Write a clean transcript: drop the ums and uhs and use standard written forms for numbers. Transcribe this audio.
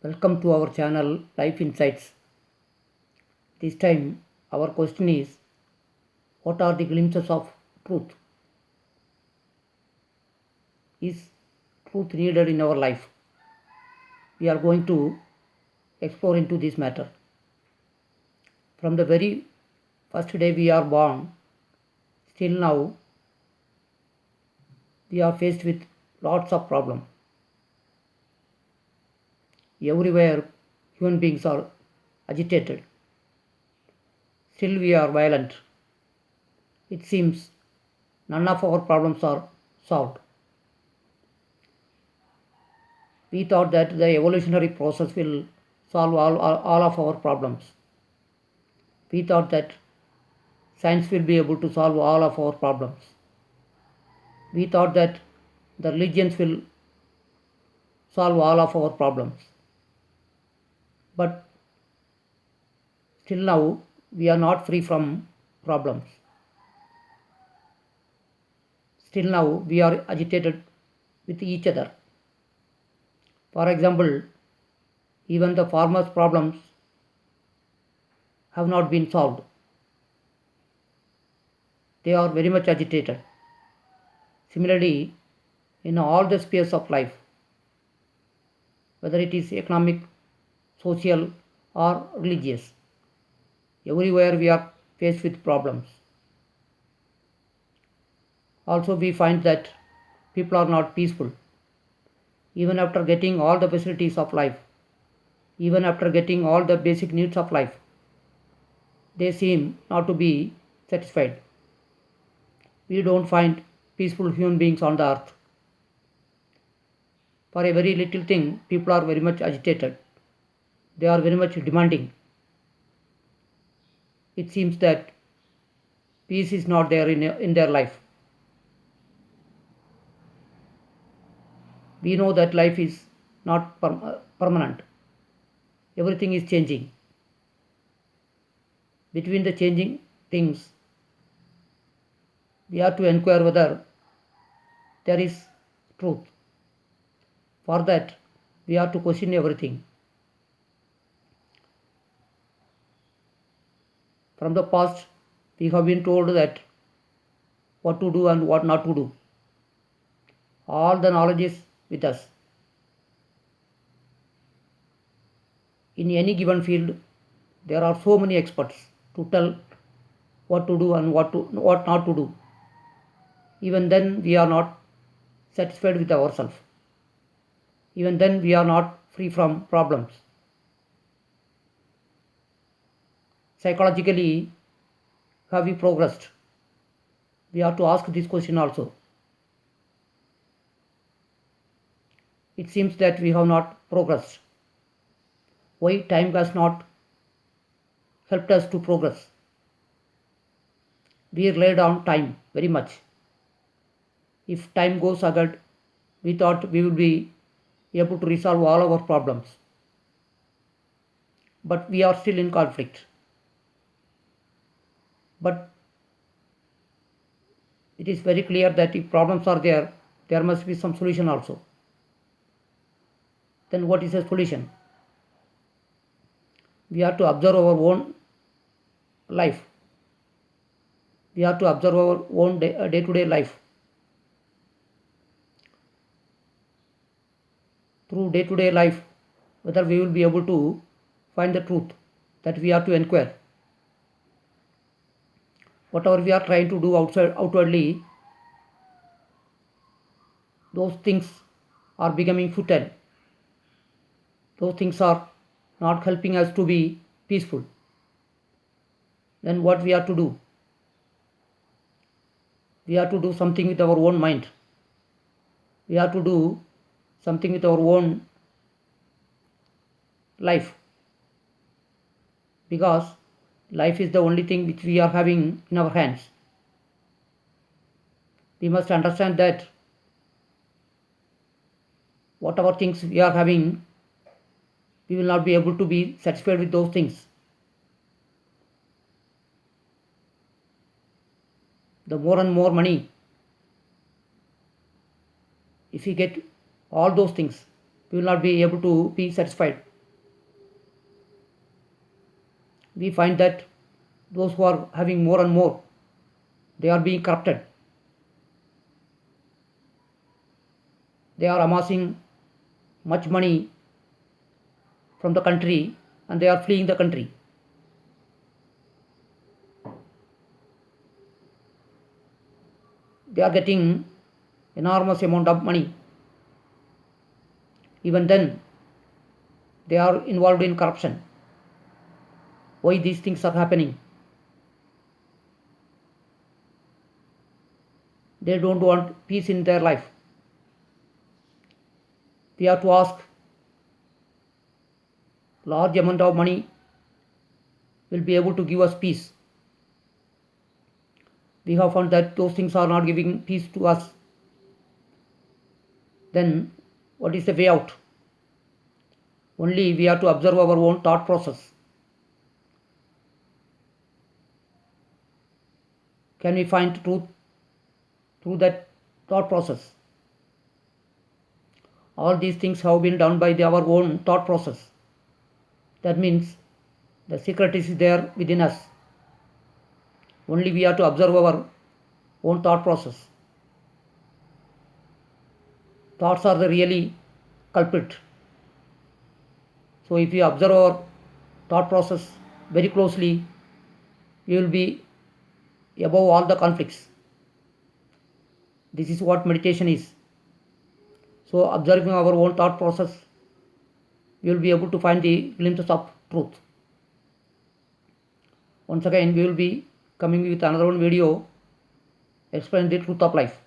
Welcome to our channel Life Insights. This time, our question is, what are the glimpses of truth? Is truth needed in our life? We are going to explore into this matter. From the very first day we are born, still now, we are faced with lots of problems. Everywhere, human beings are agitated. Still, we are violent. It seems none of our problems are solved. We thought that the evolutionary process will solve all of our problems. We thought that science will be able to solve all of our problems. We thought that the religions will solve all of our problems. But still now, we are not free from problems. Still now, we are agitated with each other. For example, even the farmers' problems have not been solved. They are very much agitated. Similarly, in all the spheres of life, whether it is economic, social, or religious, everywhere we are faced with problems. Also, we find that people are not peaceful. Even after getting all the facilities of life, even after getting all the basic needs of life, they seem not to be satisfied. We don't find peaceful human beings on the earth. For a very little thing, people are very much agitated. They are very much demanding. It seems that peace is not there in their life. We know that life is not permanent. Everything is changing. Between the changing things, we have to inquire whether there is truth. For that, we have to question everything. From the past, we have been told that what to do and what not to do. All the knowledge is with us. In any given field, there are so many experts to tell what to do and what not to do. Even then, we are not satisfied with ourselves. Even then, we are not free from problems. Psychologically, have we progressed? We have to ask this question also. It seems that we have not progressed. Why time has not helped us to progress? We rely on time very much. If time goes ahead, we thought we will be able to resolve all our problems. But we are still in conflict. But it is very clear that if problems are there, there must be some solution also. Then what is the solution? We have to observe our own life. We have to observe our own day-to-day life. Through day-to-day life, whether we will be able to find the truth, that we have to inquire. Whatever we are trying to do outwardly, those things are becoming futile. Those things are not helping us to be peaceful. Then what we have to do? We have to do something with our own mind. We have to do something with our own life. Because life is the only thing which we are having in our hands. We must understand that whatever things we are having, we will not be able to be satisfied with those things. The more and more money, if we get all those things, we will not be able to be satisfied. we find that those who are having more and more, they are being corrupted. They are amassing much money from the country and they are fleeing the country. They are getting enormous amount of money. Even then, they are involved in corruption. Why these things are happening? They don't want peace in their life. We have to ask, large amount of money will be able to give us peace. We have found that those things are not giving peace to us. Then what is the way out? Only we have to observe our own thought process. Can we find truth through that thought process? All these things have been done by our own thought process. That means the secret is there within us. Only we have to observe our own thought process. Thoughts are the really culprit. So if we observe our thought process very closely, we will be above all the conflicts. This is what meditation is. So observing our own thought process, we will be able to find the glimpses of truth. Once again, we will be coming with another one video explaining the truth of life.